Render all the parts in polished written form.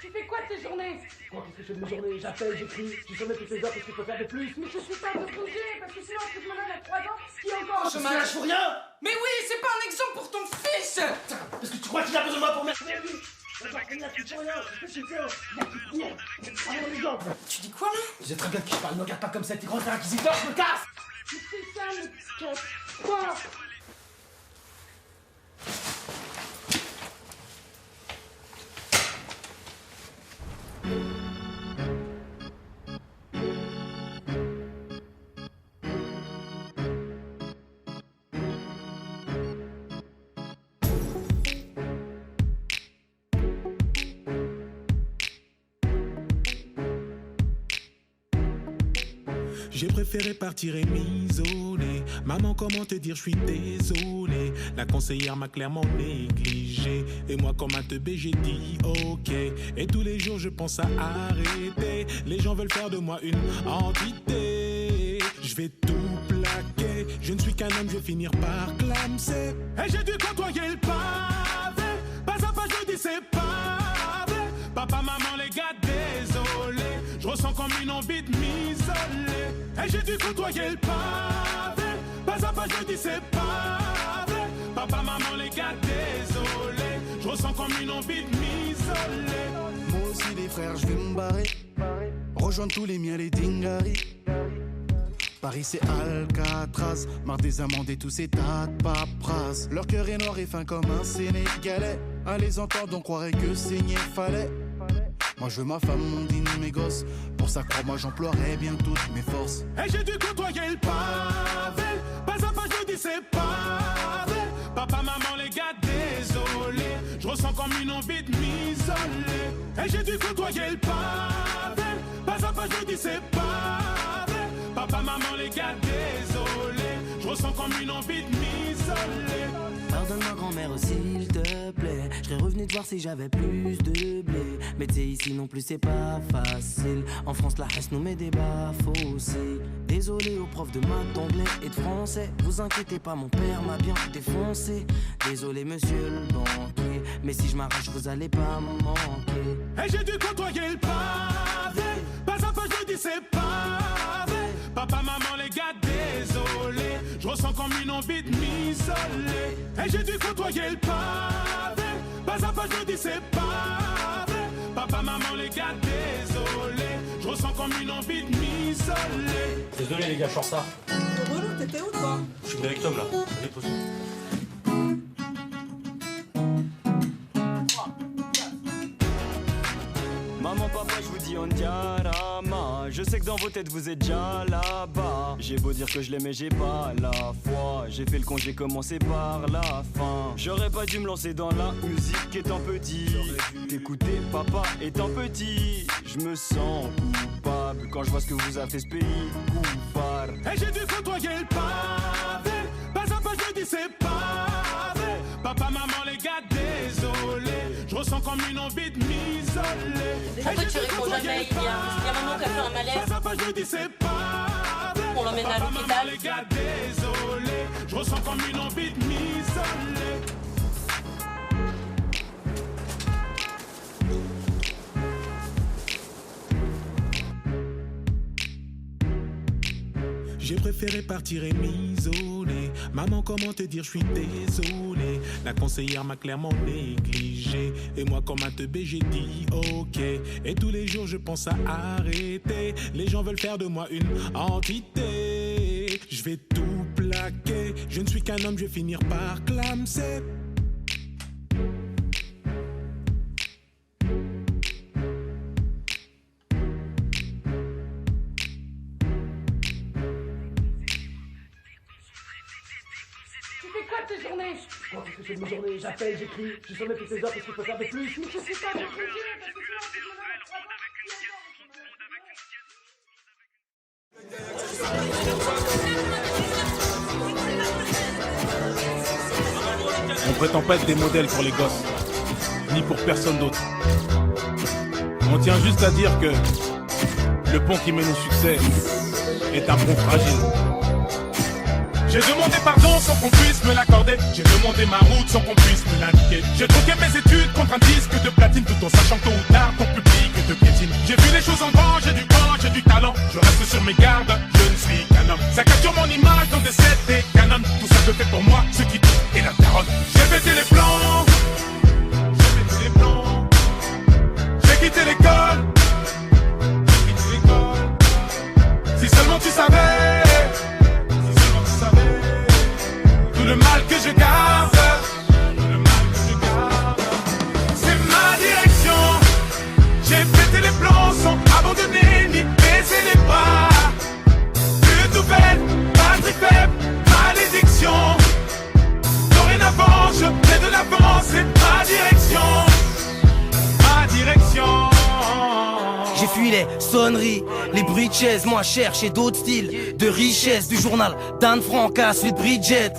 Tu fais quoi de tes journées? Moi, qu'est-ce que je fais de mes journées? J'appelle, j'écris, tu sommets toutes les heures, qu'est-ce qu'il faut faire de plus? Mais je suis pas de congé, parce que sinon, un truc malade à 3 ans, qui est encore au chômage? Je fous rien. Mais oui, c'est pas un exemple pour ton fils! Putain, parce que tu crois qu'il a besoin de moi pour m'aider lui? Regarde, il n'y a plus de rien, je suis Théo, il n'y a plus de rien. Allez, les gens. Tu dis quoi là? Je sais très bien de qui je parle, ne regarde pas comme ça, t'es grand inquisiteur, je me casse. Mais c'est ça, mais quoi? J'ai préféré partir et m'isoler. Maman, comment te dire, je suis désolé. La conseillère m'a clairement négligé. Et moi, comme un teubé, j'ai dit ok. Et tous les jours, je pense à arrêter. Les gens veulent faire de moi une entité. Je vais tout plaquer. Je ne suis qu'un homme, je vais finir par clamser. Et j'ai dû côtoyer le pavé. Pas à pas, je dis c'est pavé. Papa, maman, les gars, désolé. Je ressens comme une envie de m'isoler. Et j'ai dû côtoyer le pavé. Pas à pas, je dis c'est pavé. Papa, maman, les gars, désolé. Je ressens comme une envie de m'isoler. Moi aussi les frères, je vais me barrer. Rejoindre tous les miens, les dingaris. Paris c'est Alcatraz. Marre des amendes et tous ces tas de paperasses. Leur cœur est noir et fin comme un Sénégalais. À les entendre on croirait que saigner fallait. Moi je veux ma femme, mon dîner, mes gosses. Pour ça crois-moi j'emploierai bien toutes mes forces. Et j'ai dû côtoyer le pavé. Pas à pas je dis c'est pavé. Papa, maman, les gars, désolé. Je ressens comme une envie de m'isoler. Et j'ai dû côtoyer le pavé. Pas à pas je dis c'est pavé. Papa, maman, les gars, désolé. Je ressens comme une envie de m'isoler. Pardonne-moi grand-mère s'il te plaît. Je serais revenu te voir si j'avais plus de blé. Mais t'sais ici non plus c'est pas facile. En France la haine nous met des bas-fossés. Désolé aux profs de maths, d'anglais et de français. Vous inquiétez pas, mon père m'a bien défoncé. Désolé monsieur le banquier, mais si je m'arrache vous allez pas me manquer. Et j'ai dû côtoyer le pavé. Pas à pas je dis c'est pavé. Papa, maman, les gars, désolé. Je ressens comme une envie de m'isoler. Et j'ai dû côtoyer le pavé. Pas à pas je dis c'est pavé. Papa, maman, les gars, désolé. Je ressens comme une envie de m'isoler. Désolé les gars, je suis en retard. C'est relou, t'étais où toi? Je suis venu avec Tom là. Allez, pose. Maman, papa, je vous dis on diarama. Je sais que dans vos têtes vous êtes déjà là-bas. J'ai beau dire que je l'aimais, j'ai pas la foi. J'ai fait le con, j'ai commencé par la fin. J'aurais pas dû me lancer dans la musique étant petit. T'écouter papa étant petit. Je me sens coupable quand je vois ce que vous a fait ce pays coupable. Et j'ai dû côtoyer le pavé. Pas à pas je dis c'est pavé. Papa, maman, les gars, désolé. Je ressens comme une envie de m'isoler. Pourquoi tu réponds jamais? Il y a maman qui a fait un malaise. Pas à pas je dis c'est pavé. On l'emmène à Papa, l'hôpital. maman, les gars, désolé. Je ressens comme une envie de m'isoler. J'ai préféré partir et m'isoler. Maman, comment te dire, je suis désolé. La conseillère m'a clairement négligé. Et moi, comme un teubé, j'ai dit ok. Et tous les jours, je pense à arrêter. Les gens veulent faire de moi une entité. Je vais tout plaquer. Je ne suis qu'un homme, je vais finir par clamser. Tu fais quoi de tes journées? Moi, qu'est-ce que je fais de mes journées? J'appelle, j'écris, tu sommets toutes les heures, qu'est-ce qu'il faut faire de plus? Mais je suis pas de congé, parce que sinon, un truc malade à 3 ans, qui est encore au chômage? On prétend pas être des modèles pour les gosses, ni pour personne d'autre. On tient juste à dire que le pont qui mène au succès est un pont fragile. J'ai demandé pardon sans qu'on puisse me l'accorder. J'ai demandé ma route sans qu'on puisse me l'indiquer. J'ai troqué mes études contre un disque de platine tout en sachant que tôt ou tard ton J'ai vu les choses en grand, j'ai du vent, j'ai du talent. Je reste sur mes gardes, je ne suis qu'un homme. Ça capture mon image dans des sets et canons. Tout ça je fais pour moi, ce qui tout est la daronne. J'ai pété les plans, j'ai pété les plans. J'ai quitté l'école, j'ai quitté l'école. Si seulement tu savais, si seulement tu savais tout le mal que je garde, tout le mal que je garde. C'est ma direction. J'ai pété les plans sans abandonner ni baisser les bras. Plus de nouvelles, batterie faible, malédiction. Dorénavant, je fais de l'avant, c'est ma direction. Ma direction. J'ai fui les sonneries, les bruits de chaises, moi chercher d'autres styles de richesse. Du journal d'Anne Frank à celui de Bridget.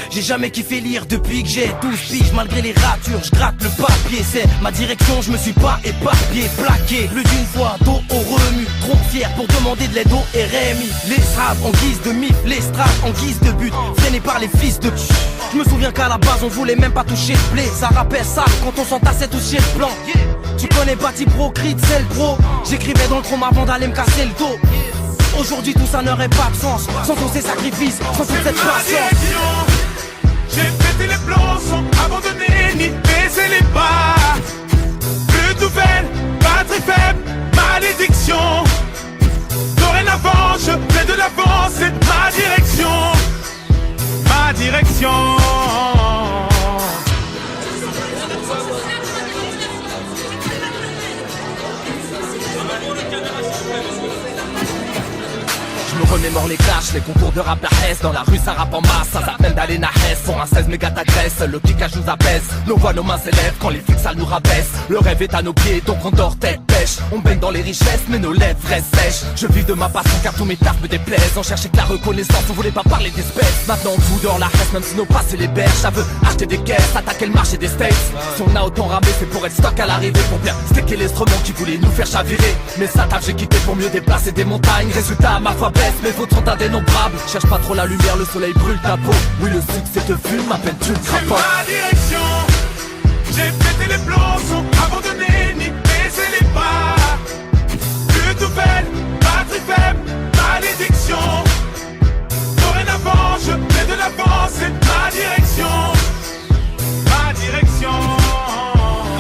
J'ai jamais kiffé lire depuis que j'ai 12 piges. Malgré les ratures, je gratte le papier. C'est ma direction, je me suis pas éparpillé, plaqué plus d'une fois, dos au remue. Trop fier pour demander de l'aide au RMI. Les straps en guise de mif, les straps en guise de but. Freinés par les fils de pute. Je me souviens qu'à la base on voulait même pas toucher le blé. Ça rappelle ça quand on s'entassait tous chez le plan. Tu connais Bati Pro, Creed, c'est le pro. J'écrivais dans le chrome avant d'aller me casser le dos. Aujourd'hui tout ça n'aurait pas de sens sans tous ces sacrifices, sans toute cette patience. J'ai pété les plans sans abandonner ni baisser les bas. Plus de nouvelles, batterie faible, malédiction. Dorénavant je fais de l'avant, c'est ma direction. Ma direction. Je me remémore les clashs, les concours de rap S. Dans la rue ça rappe en masse, ça s'appelle d'aller na Hess. Pour un 16 méga t'agresse, le kickage nous apaise. Nos voix, nos mains s'élèvent quand les flics sales nous rabaissent. Le rêve est à nos pieds, donc on dort tête pêche. On baigne dans les richesses, mais nos lèvres restent sèches. Je vis de ma passion car tous mes tafs me déplaisent. On cherchait que la reconnaissance, on voulait pas parler d'espèces. Maintenant on fout dehors la reste, même si nos passes et les berges. Ça veut acheter des caisses, attaquer le marché des States. Si on a autant ramé, c'est pour être stock à l'arrivée. Pour bien sticker l'instrument qui voulait nous faire chavirer. Mais ça tape, j'ai quitté pour mieux déplacer des montagnes. Résultat, ma foi baisse, mes vôtres sont indénombrables. Cherche pas trop la lumière, le soleil brûle ta peau. Oui, le succès te fume, m'appelle-tu le crapaud. C'est ma direction. J'ai pété les plombs sans abandonner ni baisser les bas. Plus de nouvelles, batterie faible, malédiction. Dorénavant, je fais de l'avant, c'est ma direction. Ma direction.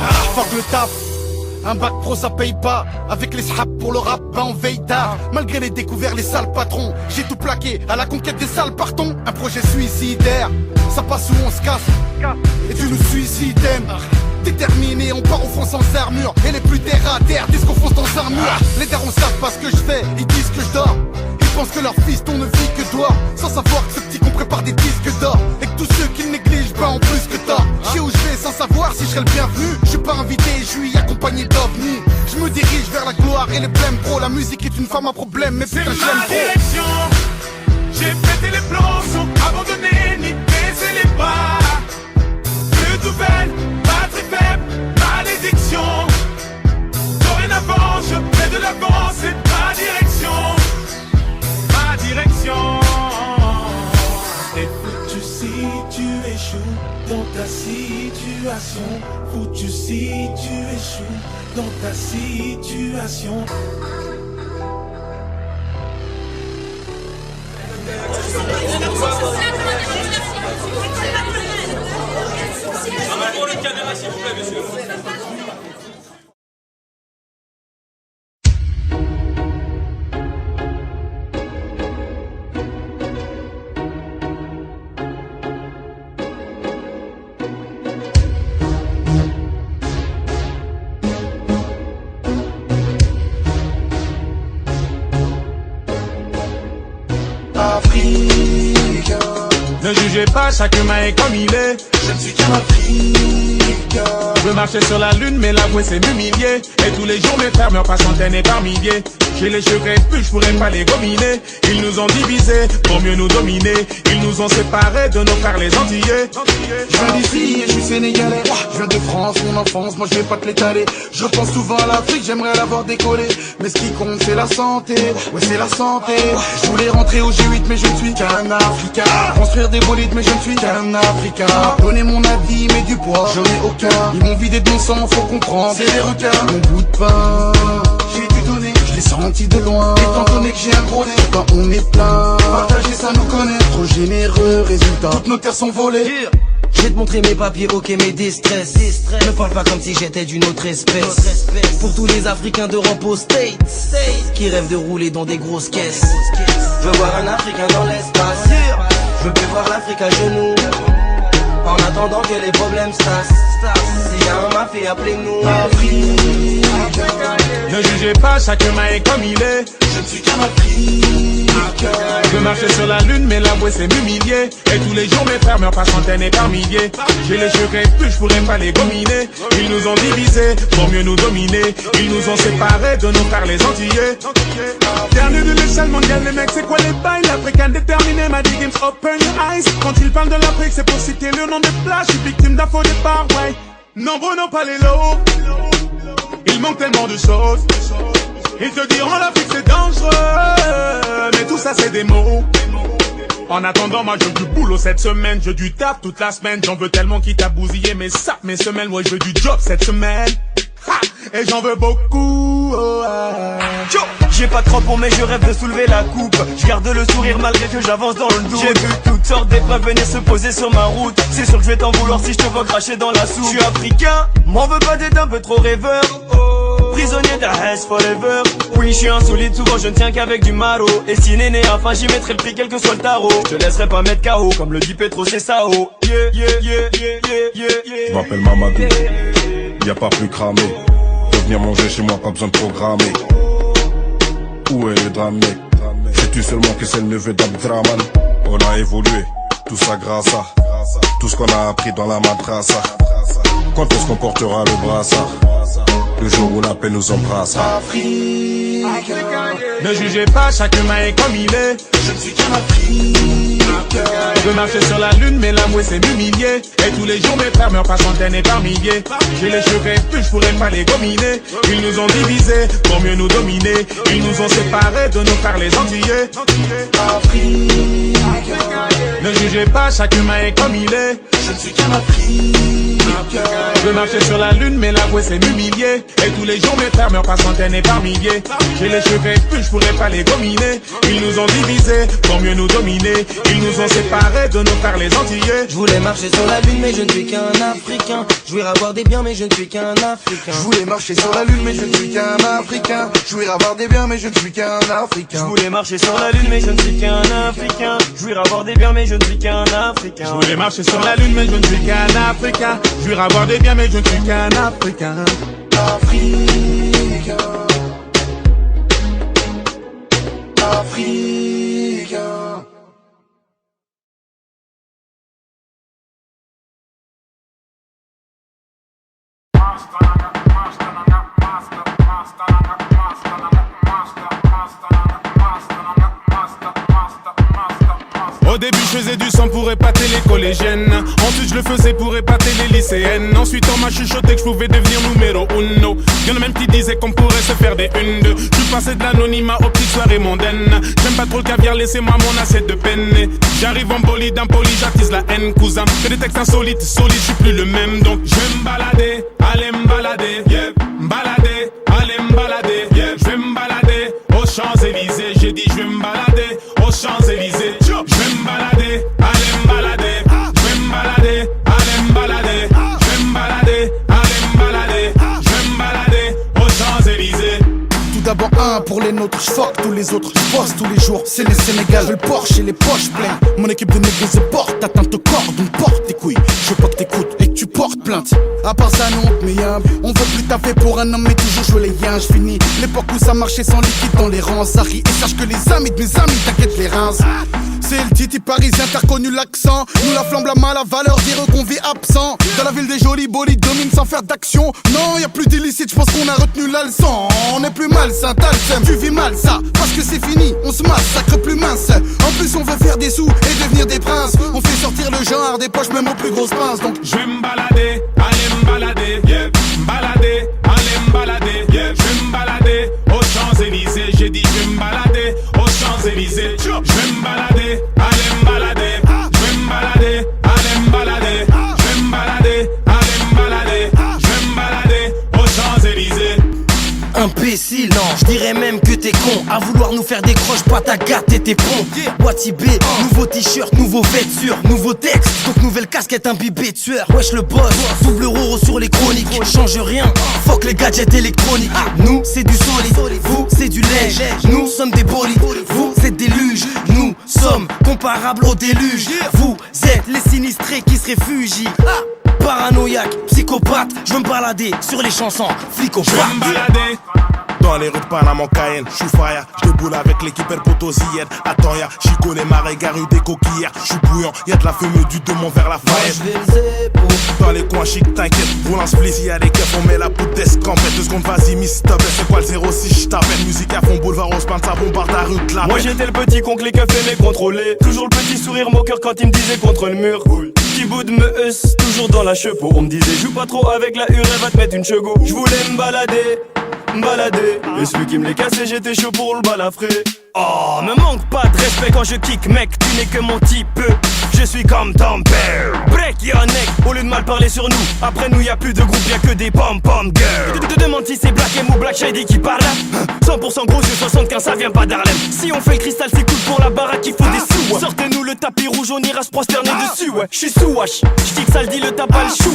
Ah, fuck le taf. Un bac pro ça paye pas. Avec les sraps pour le rap, ben on veille tard. Malgré les découvertes, les sales patrons. J'ai tout plaqué à la conquête des sales partons. Un projet suicidaire, ça passe où on se casse. Et tu nous suicides. Déterminé, on part au front sans armure. Et les plus terre à terre disent qu'on fonce dans un mur. Les darons savent pas ce que je fais, ils disent que je dors. Ils pensent que leur fils on ne vit que dehors. Sans savoir que ce petit qu'on prépare des disques d'or. Et que tous ceux qui le négligent, ben en plus que tort. Je sais où je vais sans savoir si je serai le bienvenu. Je suis pas invité, je suis accompagné d'ovnis. Je me dirige vers la gloire et les blèmes pro. La musique est une femme à problème, mais putain je l'aime trop. J'ai pété les plans sans abandonner ni baisser les bas. Plus de nouvelles, batterie faible, malédiction. Dorénavant, je fais de l'avant, c'est ma direction. Ma direction. T'es foutu si tu échoues dans ta situation. Foutu si tu échoues dans ta situation. Pour le caméra, s'il vous plaît, monsieur. Ne jugez pas, chaque humain est comme il est. Je ne suis qu'un Africain. Je veux marcher sur la lune, mais l'avouer c'est m'humilier. Et tous les jours mes frères meurent par centaines et par milliers. J'ai les cheveux crépus, je pourrais pas les gominer. Ils nous ont divisés pour mieux nous dominer. Ils nous ont séparés de nos frères les Antillais. Je viens d'ici et je suis sénégalais. Je viens de France, mon enfance, moi je vais pas te l'étaler. Je repense souvent à l'Afrique, j'aimerais l'avoir décollé. Mais ce qui compte c'est la santé, ouais c'est la santé. Je voulais rentrer au G8 mais je ne suis qu'un Africain. Construire des bolides mais je ne suis qu'un Africain. Donner mon avis mais du poids, j'en ai aucun. Ils m'ont vidé de mon sang, faut comprendre, c'est des requins. Mon bout de pain, j'ai dû senti de loin. Étant donné que j'ai un gros nez, quand on est plein, partager ça nous connaît. Trop généreux, résultat, toutes nos terres sont volées. Je vais te montrer mes papiers, ok, mes distress. Ne parle pas comme si j'étais d'une autre espèce. Pour tous les Africains d'Europe aux States qui rêvent de rouler dans des grosses caisses. Je veux voir un Africain dans l'espace. Je veux plus voir l'Afrique à genoux. En attendant que les problèmes se tassent. S'il y a un mafia, appelez-nous Afrique. Ne jugez pas, chacun est comme il est. Je ne suis qu'un Afrique. Je veux marcher sur la lune, mais l'avouer c'est m'humilier. Et tous les jours mes frères meurent par centaines et par milliers. J'ai les cheveux plus, je pourrais pas les gominer. Ils nous ont divisés pour mieux nous dominer. Ils nous ont séparés de nos frères les Antillais. Dernier de l'échelle mondiale, les mecs, c'est quoi les bails? L'Africain déterminé m'a dit games, open your eyes. Quand ils parlent de l'Afrique, c'est pour citer le nom des plages. Je suis victime d'un faux départ, ouais. Nombreux n'ont pas les lots. Il manque tellement de choses. Ils te diront l'Afrique c'est dangereux, mais tout ça c'est des mots. En attendant, moi je veux du boulot cette semaine, je veux du taf toute la semaine. J'en veux tellement qui t'a bousillé mes saps, mes semelles. Ouais, je veux du job cette semaine. Ha! Et j'en veux beaucoup. Oh, j'ai pas de crampons mais je rêve de soulever la coupe. Je garde le sourire malgré que j'avance dans le doute. J'ai vu toutes sortes d'épreuves venir se poser sur ma route. C'est sûr que je vais t'en vouloir si je te vois cracher dans la soupe. Je suis africain, m'en veux pas d'être un peu trop rêveur. Prisonnier de la Hesse forever. Oui je suis insolite, souvent je ne tiens qu'avec du maro. Et si néné enfin j'y mettrai le prix quel que soit le tarot. Je te laisserai pas mettre KO comme le dit Petro c'est Sao. Yeah yeah yeah yeah yeah yeah. Je m'appelle Mamadou, y'a pas plus cramé. Faut venir manger chez moi, pas besoin de programmer. Où est le drame mec? Sais-tu seulement que c'est le neveu d'Abdraman? On a évolué, tout ça grâce à tout ce qu'on a appris dans la madrasa. Quand est-ce qu'on portera le brassard? Le jour où la paix nous embrasse. Afrique. Ne jugez pas, chacun est comme il est. Je ne suis qu'un Afrique. Je veux marcher sur la lune, mais l'amour c'est m'humilier. Et tous les jours mes frères meurent par centaines et par milliers. J'ai les cheveux plus, je pourrais pas les gominer. Ils nous ont divisés pour mieux nous dominer. Ils nous ont séparés de nos frères les Antillais. Afrique. Ne jugez pas, chacun est comme il est. Je ne suis qu'un Afrique. Je veux marcher sur la lune, mais l'avouer c'est m'humilier. Et tous les jours mes frères meurent par centaines et par milliers. J'ai les cheveux plus, je pourrais pas les gominer. Ils nous ont divisés pour mieux nous dominer. Ils nous ont séparés de nos frères les Antillais. Je voulais marcher sur la lune mais je ne suis qu'un Africain. Je voulais avoir des biens mais je ne suis qu'un Africain. Je voulais marcher sur la lune mais je ne suis qu'un Africain. Je voulais avoir des biens mais je ne suis qu'un Africain. Je voulais marcher sur la lune mais je ne suis qu'un Africain. Je voulais avoir des biens mais je ne suis qu'un Africain. Je voulais marcher sur la lune mais je ne suis qu'un Africain. Je voulais avoir des biens mais je ne suis qu'un Africain. Africain. Africain. Au début je faisais du sang pour épater les collégiennes. Ensuite je le faisais pour épater les lycéennes. Ensuite on m'a chuchoté que je pouvais devenir numéro uno. Y'en a même qui disaient qu'on pourrait se faire des une deux. Je suis passé de l'anonymat aux petites soirées mondaines. J'aime pas trop le caviar, laissez-moi mon assiette de penne. J'arrive en bolide, impoli, j'attise la haine, cousin. Fais des textes insolites, solides, je suis plus le même. Donc je vais me balader, allez me balader, yeah. Me balader, allez me balader, yeah. Je vais me balader aux Champs-Élysées. J'ai dit je vais me balader aux Champs-Élysées. Je vais me balader, allez me balader. Je vais me balader, allez me balader. Je vais me balader, allez me balader. Je vais me balader aux Champs-Élysées. Tout d'abord un pour les nôtres, j'fuck tous les autres, j'bosse tous les jours, c'est les Sénégal, le Porsche et les poches pleines. Mon équipe de négros se porte, atteinte au corps, donc porte tes couilles. Je veux pas que t'écoutes et que tu portes plainte. À part ça non, mais on veut plus taffer pour un homme mais toujours jouer les yens. J'finis l'époque où ça marchait sans liquide dans les rangs. Harry, et sache que les amis de mes amis t'inquiète les reins. C'est le titi parisien, t'as reconnu l'accent. Nous la flamme, la mal, la valeur, dire qu'on vit absent. Dans la ville des jolis bolides, domine sans faire d'action. Non, y a plus d'illicite, j'pense qu'on a retenu la leçon. On est plus malsain, t'as le seum, tu vis mal ça. Parce que c'est fini, on se massacre plus mince. En plus on veut faire des sous et devenir des princes. On fait sortir le genre des poches même aux plus grosses pinces. Donc je vais me balader, allez me balader, yeah. Me balader, allez me balader, yeah. Je vais me balader aux Champs-Élysées. J'ai dit je vais me balader aux Champs-Élysées. Je vais me balader, allez me balader. Je vais me balader, allez me balader. Je vais me balader, allez me balader. Je vais me balader aux Champs-Élysées. imbécile. Non, je dirais même que t'es con. À vouloir nous faire des croches, pas ta gâte et tes ponts. Boîtier B, nouveau t-shirt, nouveau vêture, nouveau texte, donc nouvelle casquette imbibée de sueur. Wesh le boss, double euro sur les chroniques. Change rien, fuck les gadgets électroniques. Nous c'est du solide, vous c'est du lait. Nous sommes des bolides, vous êtes des luges. Nous sommes comparables au déluge. Vous êtes les sinistrés qui se réfugient. Paranoïaque, psychopathe, je veux me balader sur les chansons, flic au Je vais me balader dans les rues de Panama en Cayenne. J'suis fire, j'déboule avec l'équipe El Potosien. Attends y'a, Chico, les marais, garus des coquillères. J'suis bouillant, y'a de la fumée du Demont vers la Fayette. Dans les coins chic, t'inquiète, roule un split, y'a les keufs, on met la poudre d'escampette. 2 secondes, vas-y, miss, stop, c'est quoi le 06, j't'appelle. Musique à fond, boulevard, on se peint, ça bombarde la rue de la. Moi j'étais le petit con que les keufs aimaient contrôler. Toujours le petit sourire moqueur quand il me disait contre le mur. Petit bout de me heusse, toujours dans la chepeau. On me disait joue pas trop avec la hure, elle va te mettre une chego. J'voulais me balader. Et celui qui me les cassait, j'étais chaud pour le balafrer. Oh, me manque pas de respect quand je kick, mec, tu n'es que mon type. Je suis comme ton père. Break your neck, au lieu de mal parler sur nous. Après nous y'a plus de groupe, y'a que des pom-pom girls. Te demande si c'est Black M ou Black Shady qui parle. 100% gros, je 75, ça vient pas d'Harlem. Si on fait le cristal, c'est cool pour la baraque, il faut des sous. Sortez-nous le tapis rouge, on ira se prosterner dessus, ouais. J'suis sous wash, j'dis que ça le dit, le tabac, le chou.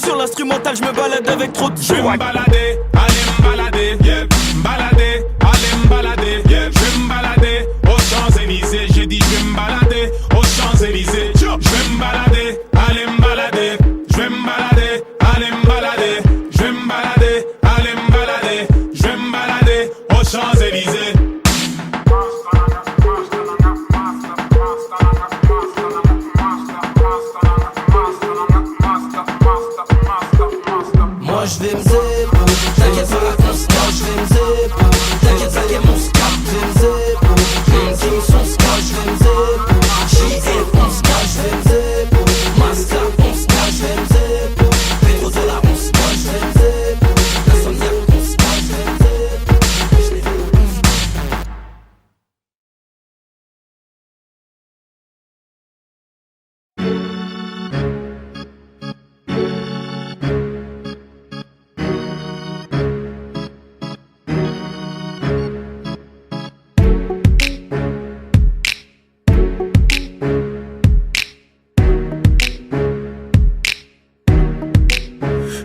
Sur l'instrumental, j'me balade avec trop de joie. Je vais me balader, allez me balader, yeah. M'balader, allez me balader, yeah. Je vais me balader aux Champs-Élysées. J'ai dit je vais me balader aux Champs-Élysées. Je vais me balader, allez me balader. Je vais me balader, allez me balader. Je vais me balader, allez me balader. Je vais me balader aux Champs-Élysées. Moi je vais me zéro, t'inquiète pas mon scar, je vais me zéro. T'inquiète pas que mon scar, je vais me zéro. King son scar, je vais me zéro. JF mon scar, je vais me zéro. Master mon scar, je vais me zéro. Pedro Dollar mon scar, je vais me zéro. Insomniac mon scar, je vais me zéro.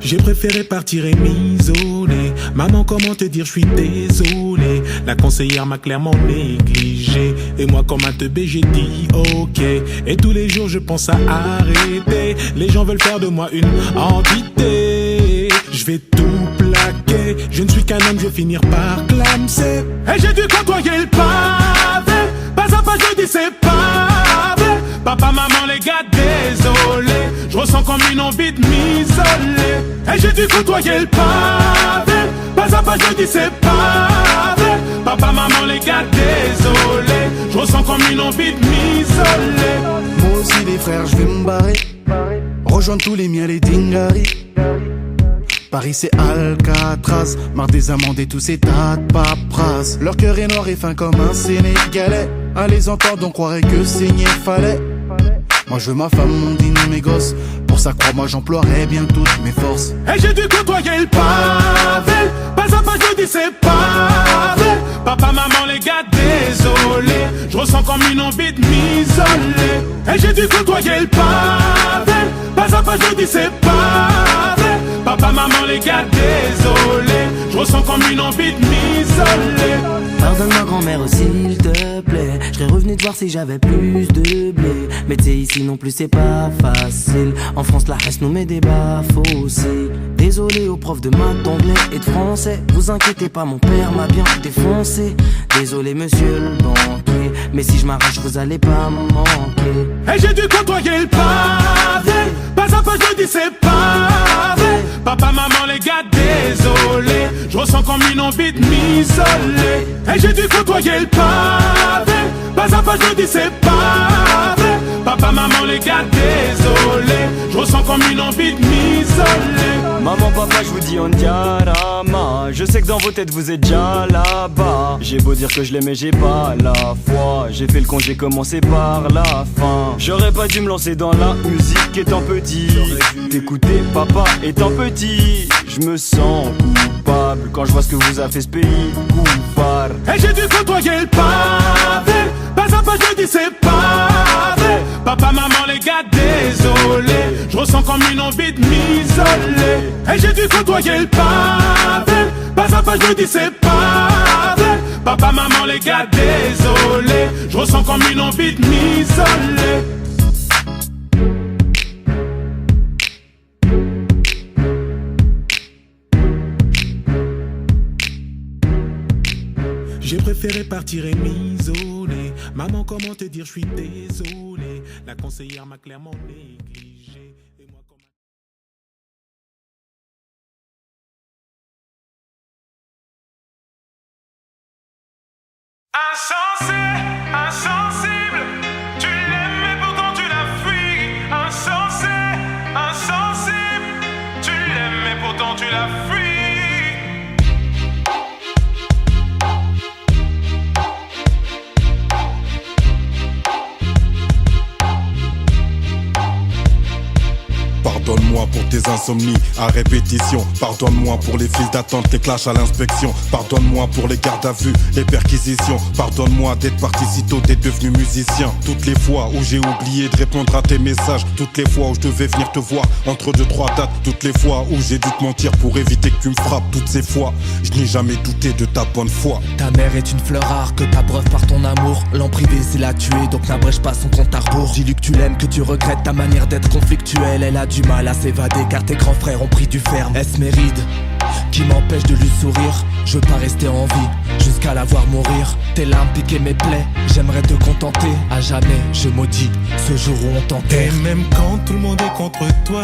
J'ai préféré partir et m'isoler. Maman, comment te dire, je suis désolé. La conseillère m'a clairement négligé. Et moi, comme un teubé, j'ai dit ok. Et tous les jours, je pense à arrêter. Les gens veulent faire de moi une entité. Je vais tout plaquer. Je ne suis qu'un homme, je vais finir par clamser. Et j'ai dû côtoyer le pavé. Pas à pas, je dis c'est pavé. Papa, maman, les gars, désolé. Je ressens comme une envie de m'isoler. Et j'ai dû côtoyer le pavé. Pas à pas, je dis c'est pavé. Papa, maman, les gars, désolé. Je ressens comme une envie de m'isoler. Moi aussi les frères, je vais me barrer. Rejoindre tous les miens, les dingaris. Paris c'est Alcatraz. Marre des amendes et tous ces tas de paperasses. Leur cœur est noir et fin comme un Sénégalais. À les entendre on croirait que saigner fallait. Moi je veux ma femme, mon dîner, mes gosses. Pour ça crois-moi j'emploierai bien toutes mes forces. Et j'ai dû côtoyer le pavé. Pas à pas je dis c'est pavé. Papa, maman, les gars, désolé. Je ressens comme une envie de m'isoler. Et j'ai dû côtoyer le pavé. Pas à pas je dis c'est pavé. Papa, maman, les gars, désolé. Je ressens comme une envie de m'isoler. Pardonne-moi grand-mère s'il te plaît. Je serais revenu te voir si j'avais plus de blé. Mais t'sais ici non plus c'est pas facile. En France la haine nous met des bas-fossés. Désolé aux profs de maths, d'anglais et de français. Vous inquiétez pas, mon père m'a bien défoncé. Désolé monsieur le banquier, mais si je m'arrache vous allez pas me manquer. Et j'ai dû côtoyer le pavé. Pas à pas je dis c'est pavé. Papa, maman, les gars, désolé. Je ressens comme une envie de m'isoler. Et j'ai dû côtoyer le pavé. Pas à pas je dis c'est pavé. Papa, maman, les gars, désolé. Je ressens comme une envie de m'isoler. Maman, papa, je vous dis on diarama. Je sais que dans vos têtes vous êtes déjà là-bas. J'ai beau dire que je l'aimais, j'ai pas la foi. J'ai fait le con, j'ai commencé par la fin. J'aurais pas dû me lancer dans la musique étant petit. T'écouter papa étant petit. Je me sens coupable. coupable quand je vois ce que vous a fait ce pays, coupable. Et j'ai dû côtoyer le pavé, pas à pas je dis c'est pas vrai. Papa, maman, les gars, désolé, je ressens comme une envie de m'isoler. Et j'ai dû côtoyer le pavé, pas à pas je dis c'est pas vrai. Papa, maman, les gars, désolé, je ressens comme une envie de m'isoler. J'ai préféré partir et m'isoler. Maman, comment te dire, je suis désolé. La conseillère m'a clairement négligé. Et moi, comment... Insensé, insensible, tu l'aimes mais pourtant tu la fuis. Insensé, insensible, tu l'aimes mais pourtant tu la fuis. Pardonne-moi pour tes insomnies à répétition. Pardonne-moi pour les files d'attente, les clashs à l'inspection. Pardonne-moi pour les gardes à vue, les perquisitions. Pardonne-moi d'être parti si tôt, d'être devenu musicien. Toutes les fois où j'ai oublié de répondre à tes messages. Toutes les fois où je devais venir te voir entre 2-3 dates. Toutes les fois où j'ai dû te mentir pour éviter que tu me frappes. Toutes ces fois, je n'ai jamais douté de ta bonne foi. Ta mère est une fleur rare que t'abreuves par ton amour. L'en privé c'est la tuer, donc n'abrège pas son compte à rebours. Dis-lui que tu l'aimes, que tu regrettes ta manière d'être conflictuelle. Elle a du mal à s'évader car tes grands frères ont pris du ferme. Est-ce mes rides qui m'empêchent de lui sourire? Je veux pas rester en vie jusqu'à la voir mourir. Tes larmes piquaient mes plaies, j'aimerais te contenter. À jamais je maudis ce jour où on t'enterre. Et même quand tout le monde est contre toi,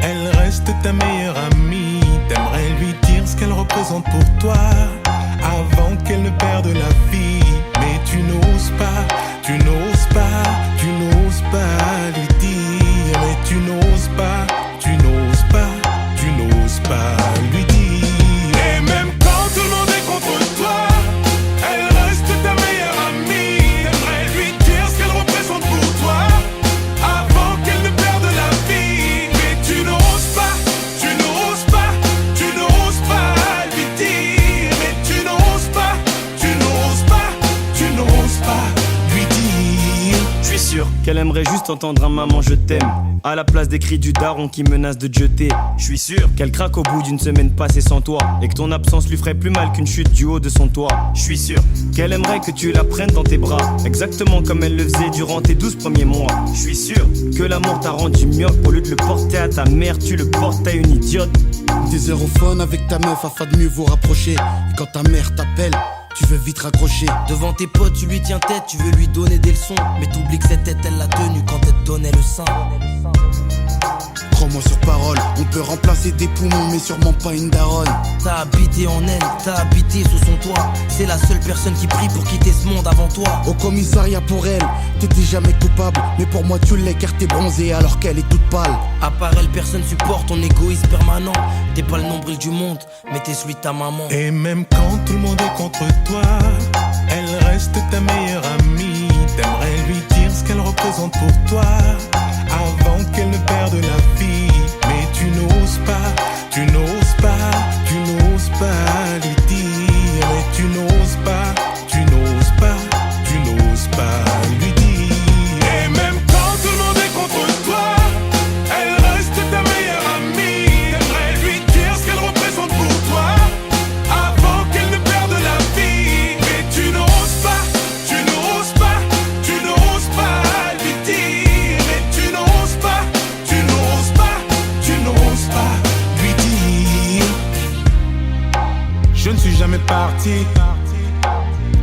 elle reste ta meilleure amie. T'aimerais lui dire ce qu'elle représente pour toi avant qu'elle ne perde la vie. Mais tu n'oses pas, tu n'oses pas, tu n'oses pas lui dire. Mais tu n'oses pas, tu n'oses pas, tu n'oses pas lui dire. Et même quand tout le monde est contre toi, elle reste ta meilleure amie. T'aimerais lui dire ce qu'elle représente pour toi avant qu'elle ne perde la vie. Mais tu n'oses pas, tu n'oses pas, tu n'oses pas lui dire. Mais tu n'oses pas, tu n'oses pas, tu n'oses pas lui dire. Je suis sûr qu'elle aimerait juste entendre un maman je t'aime à la place des cris du daron qui menace de te jeter. Je suis sûr qu'elle craque au bout d'une semaine passée sans toi et que ton absence lui ferait plus mal qu'une chute du haut de son toit. Je suis sûr qu'elle aimerait que tu la prennes dans tes bras, exactement comme elle le faisait durant tes 12 premiers mois. Je suis sûr que l'amour t'a rendu myope. Au lieu de le porter à ta mère, tu le portes à une idiote. Des heures au phone avec ta meuf afin de mieux vous rapprocher. Et quand ta mère t'appelle, tu veux vite raccrocher. Devant tes potes, tu lui tiens tête, tu veux lui donner des leçons. Mais t'oublies que cette tête, elle l'a tenue quand elle te donnait le sein. Crois-moi sur parole, on peut remplacer des poumons, mais sûrement pas une daronne. T'as habité en elle, t'as habité sous son toit. C'est la seule personne qui prie pour quitter ce monde avant toi. Au commissariat pour elle, t'étais jamais coupable. Mais pour moi tu l'es car t'es bronzée alors qu'elle est toute pâle. À part elle, personne supporte ton égoïsme permanent. T'es pas le nombril du monde, mais t'es celui de ta maman. Et même quand tout le monde est contre toi, elle reste ta meilleure amie. T'aimerais lui dire ce qu'elle représente pour toi avant qu'elle ne perde la vie. Mais tu n'oses pas, tu n'oses pas, tu n'oses pas lui dire. Mais tu n'oses pas, tu n'oses pas, tu n'oses pas lui dire. Et même quand tout le monde est contre toi, elle reste ta meilleure amie. T'aimerais lui dire ce qu'elle représente pour toi avant qu'elle ne perde la vie. Mais tu n'oses pas, tu n'oses pas, tu n'oses pas lui dire. Mais tu n'oses pas, tu n'oses pas, tu n'oses pas lui dire. Je ne suis jamais parti,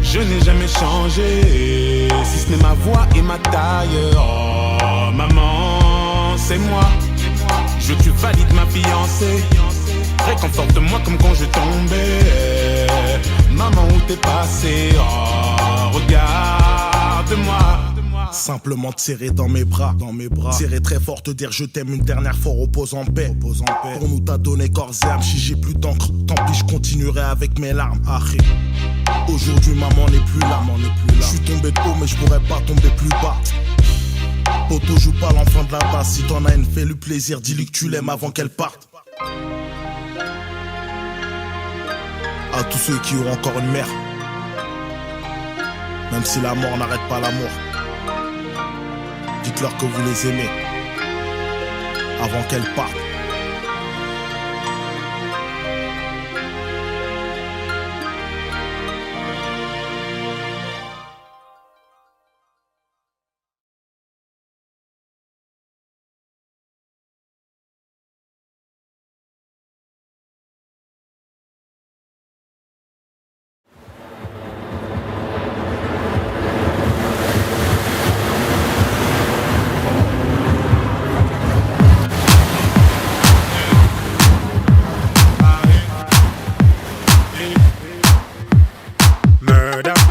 je n'ai jamais changé, si ce n'est ma voix et ma taille. Oh maman, c'est moi. Je veux que tu valides ma fiancée. Réconforte-moi comme quand je tombais. Maman, où t'es passé? Oh, regarde-moi. Simplement te serrer dans mes bras, serrer très fort, te dire je t'aime une dernière fois, repose en paix. Pour nous t'as donné corps et âme, si j'ai plus d'encre, tant pis je continuerai avec mes larmes. Arrête. Aujourd'hui maman n'est plus là, je suis tombé de haut mais je pourrais pas tomber plus bas. Poto joue pas l'enfant de la tasse, si t'en as une fais-lui plaisir, dis-lui que tu l'aimes avant qu'elle parte. À tous ceux qui auront encore une mère, même si la mort n'arrête pas l'amour, dites-leur que vous les aimez avant qu'elles partent.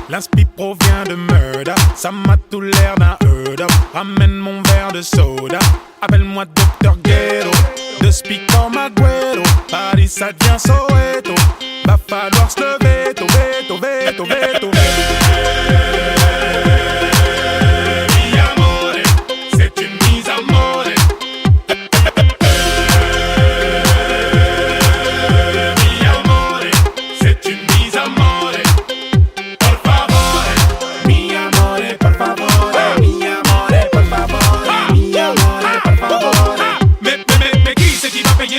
L'inspi provient de murder, ça m'a tout l'air d'un up. Ramène mon verre de soda, appelle-moi Dr Ghetto. De speak comme Agüero, Paris ça devient Soweto. Va falloir se lever, veto, veto, veto. Mi amore, c'est une mise à mort. Mi amore, c'est une mise à mort.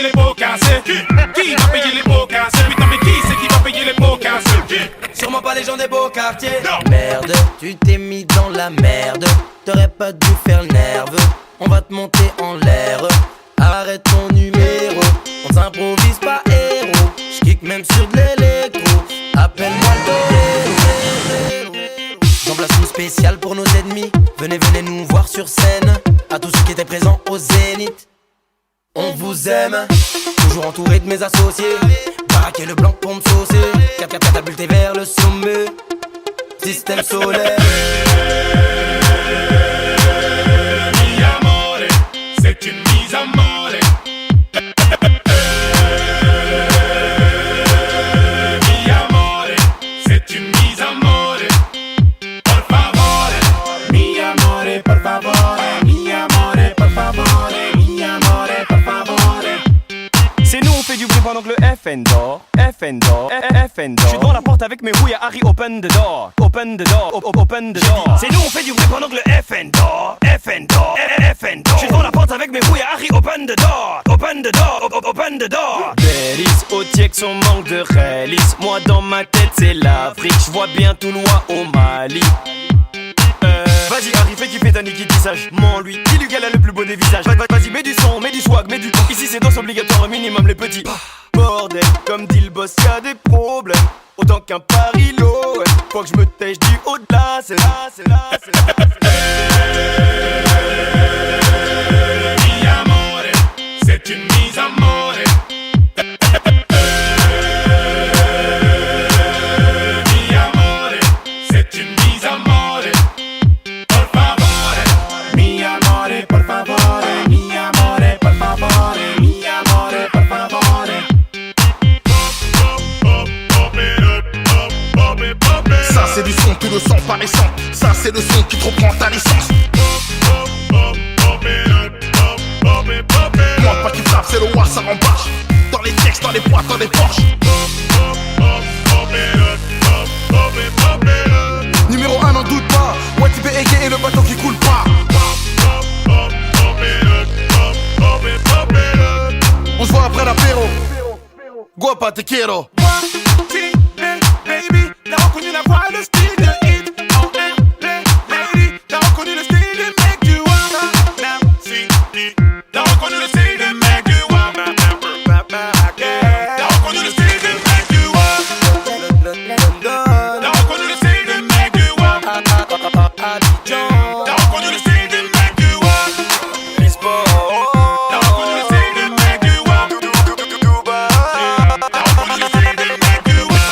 Les pots cassés. Qui va payer les pots cassés? Putain mais qui c'est qui va payer les pots cassés? Sûrement pas les gens des beaux quartiers. Non. Merde, tu t'es mis dans la merde. T'aurais pas dû faire le nerveux. On va te monter en l'air. Arrête ton numéro. On s'improvise pas héros. J'kick même sur de l'électro. Appelle-moi le torero. J'emplace une spéciale pour nos ennemis. Venez, venez nous voir sur scène. À tous ceux qui étaient présents au Zénith. On vous aime, toujours entouré de mes associés. Baraquer le blanc pour me saucer. Catapulté vers le sommet. Système solaire. Mi amore, c'est une mise à mort. Mi amore, c'est une mise à mort. Por favore, mi amore, por favore. Mi amore, por favore. Mi amore, por favore. C'est nous on fait du bruit pendant que le FN dort. FN dort, FN dort. J'suis devant la porte avec mes rouilles à Harry, open the door. Open the door, open the door. C'est nous on fait du bruit pendant que le FN dort. FN dort, FN dort. J'suis devant la porte avec mes rouilles à Harry, open the door. Open the door, open the door. Bélis, au Tiex on manque de réalisme. Moi dans ma tête c'est l'Afrique. J'vois bien tout loin au Mali. Vas-y Harry, fais kiffer ta Niki Tissage. Mens lui, dis-lui qu'elle a le plus beau des visages. Vas-y, mets du son, mets du swag, mets du temps. Ici c'est danse obligatoire, un minimum les petits. Bordel, comme dit le boss, y'a des problèmes. Autant qu'un parilo, ouais. Faut que je me tèche du haut de là, c'est là, c'est là, c'est là, c'est là. Mi amore, c'est une mise à mort. Mi amore, c'est une mise à mort. Por favore, mi amore, por favore. Mi amore, por favore. Mi amore, por favore. Ça c'est du son, tout le sang paraissant. Ça c'est le son qui te reprend ta licence. Moi pas qui frappe, c'est le roi, ça rembarche. Dans les textes, dans les boîtes, dans les Porsche. Numéro 1, n'en doute pas. Ouais, tu égay et le bateau qui coule pas. On se voit après l'apéro. Guapa, te quiero. Baby, t'as reconnu la voix, le style de hit. Oh, lady, t'as reconnu le style de mec du wanna. Now, see, t'as reconnu le style de mec du wanna. T'as reconnu le style de mec du wanna. T'as reconnu le style de mec du wanna. T'as reconnu le style de mec du wanna. Lisbonne. T'as reconnu le style de mec du wanna. T'as reconnu le style de mec du wanna.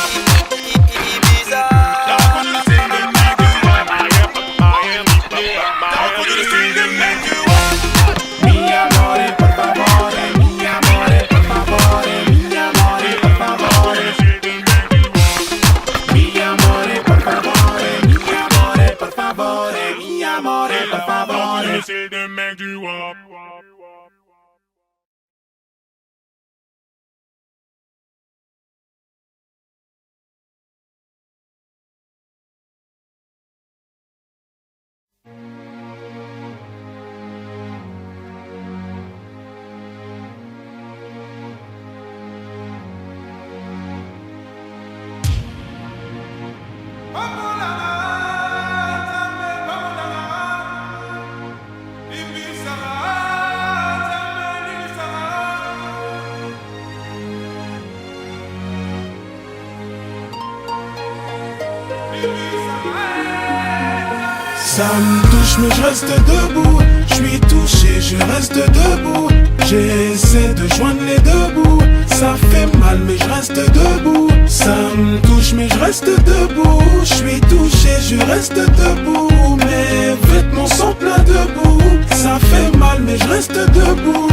Ça me touche mais je reste debout. Je suis touché, je reste debout. J'essaie de joindre les deux bouts. Ça fait mal mais je reste debout. Ça me touche mais je reste debout. Je suis touché, je reste debout. Mes vêtements sont pleins de boue. Ça fait mal mais je reste debout.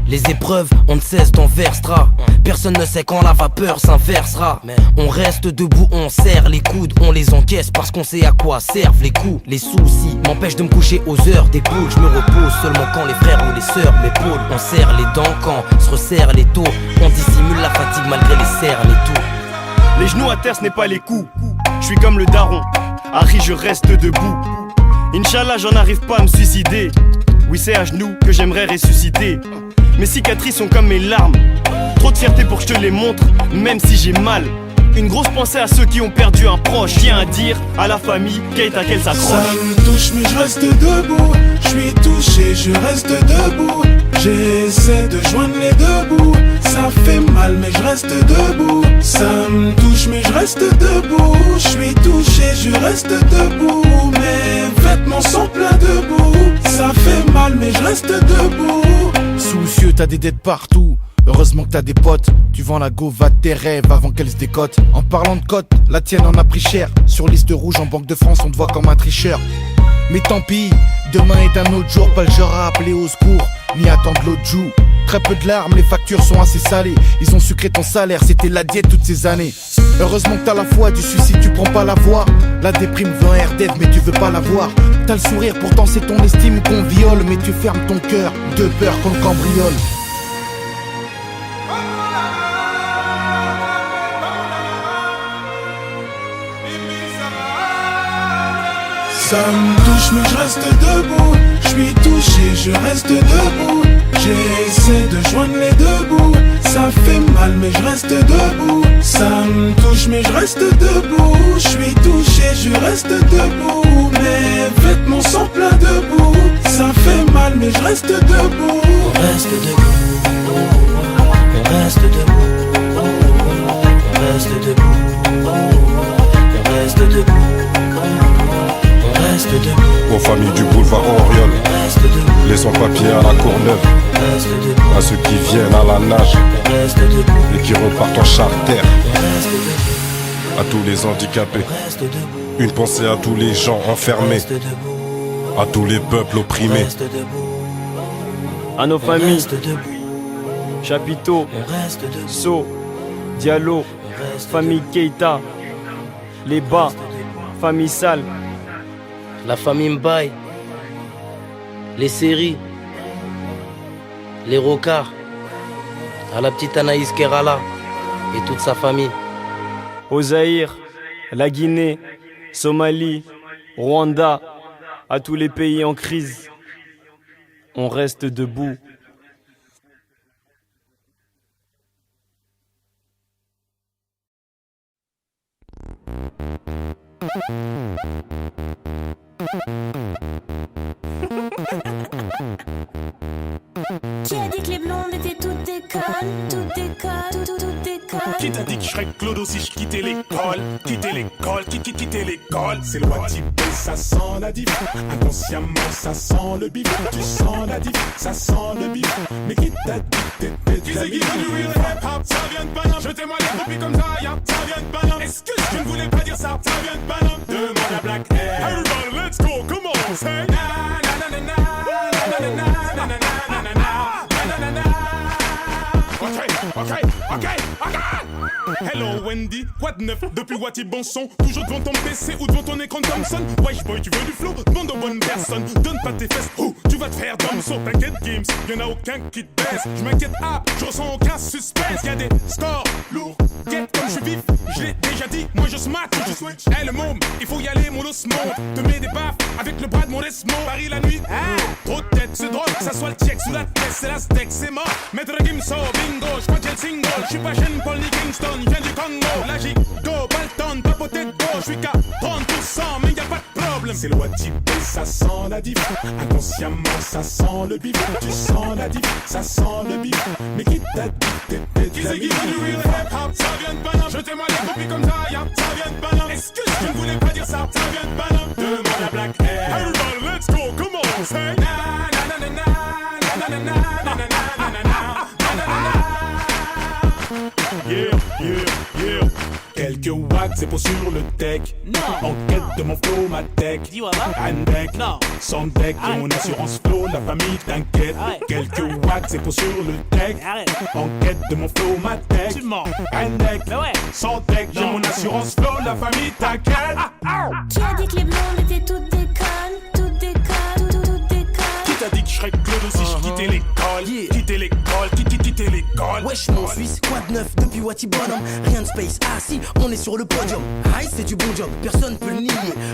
Les épreuves, on ne cesse d'en versera. Personne ne sait quand la vapeur s'inversera. On reste debout, on serre les coudes, on les encaisse parce qu'on sait à quoi servent les coups. Les soucis m'empêchent de me coucher aux heures des poules. Je me repose seulement quand les frères ou les sœurs m'épaulent. On serre les dents quand se resserrent les taux. On dissimule la fatigue malgré les cernes et tout. Les genoux à terre, ce n'est pas les coups. Je suis comme le daron, Harry, je reste debout. Inch'Allah, j'en arrive pas à me suicider. Oui, c'est à genoux que j'aimerais ressusciter. Mes cicatrices sont comme mes larmes. Trop de fierté pour que je te les montre, même si j'ai mal. Une grosse pensée à ceux qui ont perdu un proche. Tiens à dire à la famille qu'à qu'elle s'accroche. Ça me touche mais je reste debout. Je suis touché, je reste debout. J'essaie de joindre les deux bouts. Ça fait mal mais je reste debout. Ça me touche mais je reste debout. Je suis touché, je reste debout. Mes vêtements sont pleins de boue. Ça fait mal mais je reste debout. Soucieux, t'as des dettes partout. Heureusement que t'as des potes. Tu vends la go, va de tes rêves avant qu'elle se décote. En parlant de cote, la tienne en a pris cher. Sur liste rouge en Banque de France, on te voit comme un tricheur. Mais tant pis, demain est un autre jour. Pas le genre à appeler au secours, ni attendre l'autre joue. Très peu de larmes, les factures sont assez salées. Ils ont sucré ton salaire, c'était la diète toutes ces années. Heureusement que t'as la foi, du suicide tu prends pas la voix. La déprime veut un RDF mais tu veux pas la voir. T'as le sourire, pourtant c'est ton estime qu'on viole. Mais tu fermes ton cœur, de peur qu'on le cambriole. Ça me touche mais je reste debout. Je suis touché, je reste debout. J'essaie de joindre les deux bouts. Ça fait mal mais je reste debout. Ça me touche mais je reste debout. Je suis touché, je reste debout. Mes vêtements sont pleins de boue. Ça fait mal mais je reste debout. On reste debout. On reste debout. On reste debout. On reste debout. Aux familles du boulevard Oriol, les sans-papiers à la Courneuve, à ceux qui viennent à la nage et qui repartent en charter, à tous les handicapés, une pensée à tous les gens enfermés, à tous les peuples opprimés, à nos familles, Chapiteau, So, Diallo, famille Keita, les Bas, famille Sale, la famille Mbaye, les séries, les Rocards, à la petite Anaïs Kerala et toute sa famille. Au Zaïre, la Guinée, Somalie, Rwanda, à tous les pays en crise, on reste debout. Qui a dit que les blondes étaient toutes des connes, toutes des connes, toutes des connes? Qui t'a dit que je serais Clodo si je quittais l'école? Quitter l'école, quitter l'école. C'est loi type, ça sent la div. Inconsciemment, ça sent le bif. Tu sens la div, ça sent le bif. Mais qui t'a dit que t'étais de la bif? Ça vient de Paname, jetez-moi les copies comme ça, ya. Ça vient de Paname. Est-ce que je ne voulais pas dire ça? Ça vient de Paname. Demande à Black Air. Everybody, let's go, come on, say. Na na na na na na na na na na na na na na. Ok. Hello Wendy, quoi de neuf depuis Wati bon son? Toujours devant ton PC ou devant ton écran Thompson? Wesh boy, tu veux du flow? Demande aux bonnes personnes. Donne pas tes fesses, tu vas te faire Thompson. T'inquiète Games, y'en a aucun qui te baisse. Je m'inquiète, je ressens aucun suspense. Y'a des scores lourds, get comme je suis vif. Je l'ai déjà dit, moi je smack, je switch. Hey le môme, il faut y aller, mon os monte. Te mets des baffes avec le bras de mon Desmond. Paris la nuit, trop de tête, c'est drôle. Que ça soit le check sous la tête, c'est la steak, c'est mort. Maître Gimso, bingo, j'crois que j'ai le single. J'suis pas Jeune Paul ni Kingston, viens du Congo. Là j'y go, Balton, pas potet de go. J'suis qu'à 30%, mais y'a pas de problème. C'est loi type, ça sent la div. Inconsciemment, ça sent le bif. Tu sens la div, ça sent le bif. Mais qui t'a dit que t'étais de la bif? Qui c'est qui veut du real hip hop? Ça vient de Paname, jetez-moi les copies comme ça, ya. Ça vient de Paname. Est-ce que c'est pour sur le tech. En quête de mon flow, ma tech. Un deck, sans deck, j'ai mon assurance flow, la famille t'inquiète. Quelques watts, c'est pour sur le tech. En quête de mon flow, ma tech. Un deck, sans deck, j'ai mon assurance flow, la famille t'inquiète. Qui a dit que les blondes étaient toutes des connes? Toutes des connes, toutes des connes. Qui t'a dit que je serais Claude si je quittais l'école? Quitter l'école, quitter l'école. Wesh mon Suisse, quoi de neuf depuis Wati Bonhomme? Rien de space, ah si, on est sur le podium. Aïe c'est du bon job, personne peut le nier.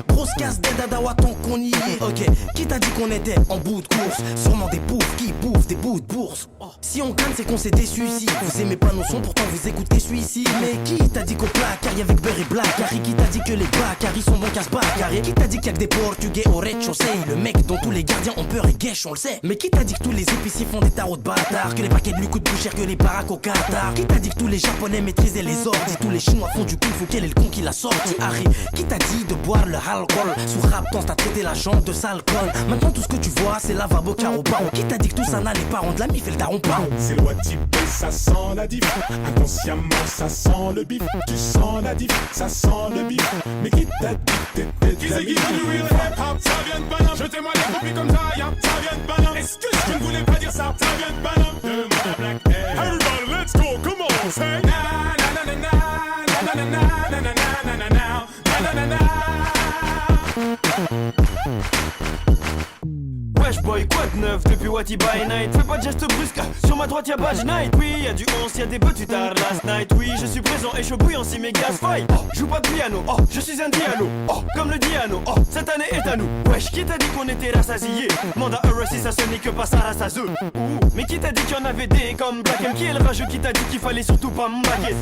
Grosse casse d'aide à Dawa tant qu'on y est. Ok, qui t'a dit qu'on était en bout de course? Sûrement des bouffes qui bouffent des bouts de bourse. Si on gagne c'est qu'on s'est déçu ici. Vous aimez pas nos sons, pourtant vous écoutez celui-ci. Mais qui t'a dit qu'au placard y'a avec beurre et black? Harry, qui t'a dit que les Bacari sont bons casse-pas carré? Qui t'a dit qu'il y a que des portugais au rez-de-chaussée? Le mec dont tous les gardiens ont peur et guèche, on le sait. Mais qui t'a dit que tous les épiciers font des tarots de bâtards? Que les paquets de lui coûtent plus cher que les baraques au Qatar? Qui t'a dit que tous les japonais maîtrisaient les ordres? Tous les chinois font du kung fu, quel est le con qui l'a sorti? Harry, qui t'a dit de boire le alcool? Sous rap danse t'as traité la chambre de sale conne. Maintenant tout ce que tu vois c'est lavabo caro baron. Qui t'a dit que tout ça n'allait pas rendre la mif et le daron pas? C'est le type, ça sent la diff. Inconsciemment ça sent le bif. Tu sens la diff, ça sent le bif. Mais qui t'a dit que t'étais Qui c'est qui fait du real hip-hop? Ça vient de Paname. Jetez-moi les copies comme ça, y'a. Ça vient de Paname. Est-ce que je ne voulais pas dire ça? Ça vient de Paname. De ma black hair. Everybody, let's go, come on, say. Na na na na na na na na na na na na na na na na. Wesh boy, quoi de neuf depuis Wati by night? Fais pas de geste brusque, sur ma droite y'a Badge Night. Oui, y'a du 11, y'a des bœufs tu tard last night. Oui, je suis présent et chaud bouillant si mes gaz faille. Oh, joue pas de piano, oh, je suis un dialogue. Oh, comme le Diano, oh, cette année est à nous. Wesh, qui t'a dit qu'on était rassasiés? Mandat RSI, ça ce n'est que pas ça rassaseux. Mais qui t'a dit qu'il y en avait des comme Black M? Qui est le rageux qui t'a dit qu'il fallait surtout pas m'embaquer?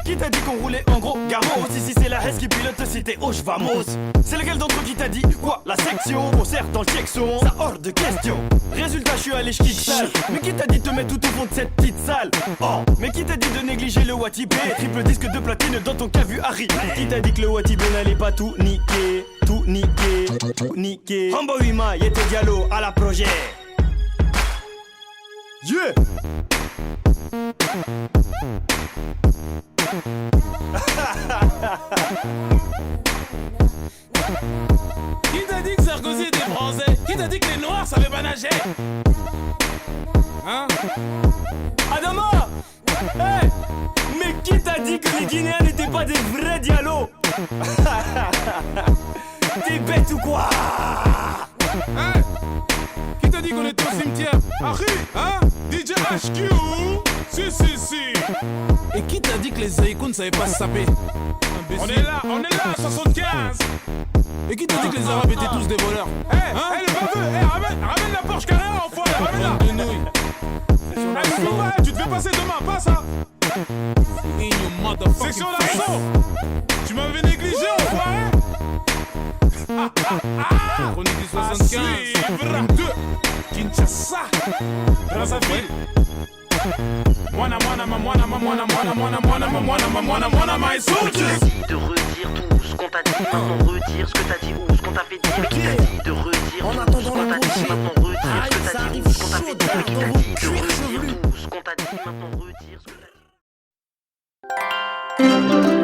Qui t'a dit qu'on roulait en gros gamos? Si c'est la Hesse qui pilote, c'était oh j'vamos. C'est lequel d'entre eux qui t'a dit quoi? La section, on sert dans le checkson, ça hors de question. Résultat, je suis allé j'quitte sale. Mais qui t'a dit de te mettre tout au fond de cette petite salle? Oh, mais qui t'a dit de négliger le Watibé? Triple disque de platine dans ton cas vu Harry. Qui t'a dit que le Watibé n'allait pas tout niquer? Tout niquer, tout niquer. Rambo Wima, y'a tes Diallo à la projet. Yeah! Qui t'a dit que Sarkozy était français? Qui t'a dit que les Noirs savaient pas nager? Hein? Adama! Hey! Mais qui t'a dit que les Guinéens n'étaient pas des vrais Diallo? T'es bête ou quoi? Hein? Qui t'a dit qu'on était au cimetière? Harry, hein? DJ HQ? Si. Et qui t'a dit que les Zaïkous ne savaient pas se saper? On est là, 75. Et qui t'a dit que les Arabes étaient tous des voleurs? Hey, le baveux, ramène la Porsche Carrera, enfoiré, ramène-la. Tu te fais passer demain, pas ça. Section d'assaut. Tu m'avais négligé, enfoiré. Chronique du 75. Kinshasa. Brazzaville. Mwana, my soldiers. De redire tout ce qu'on t'a dit, maintenant retire ce que t'as dit ou ce qu'on t'a fait dire. Mais qui t'a dit de redire tout ce qu'on t'a dit, maintenant retire ce que t'as dit ou ce qu'on t'a fait dire. Mais qui t'a dit de redire tout ce qu'on t'a dit, maintenant retire ce que t'as dit.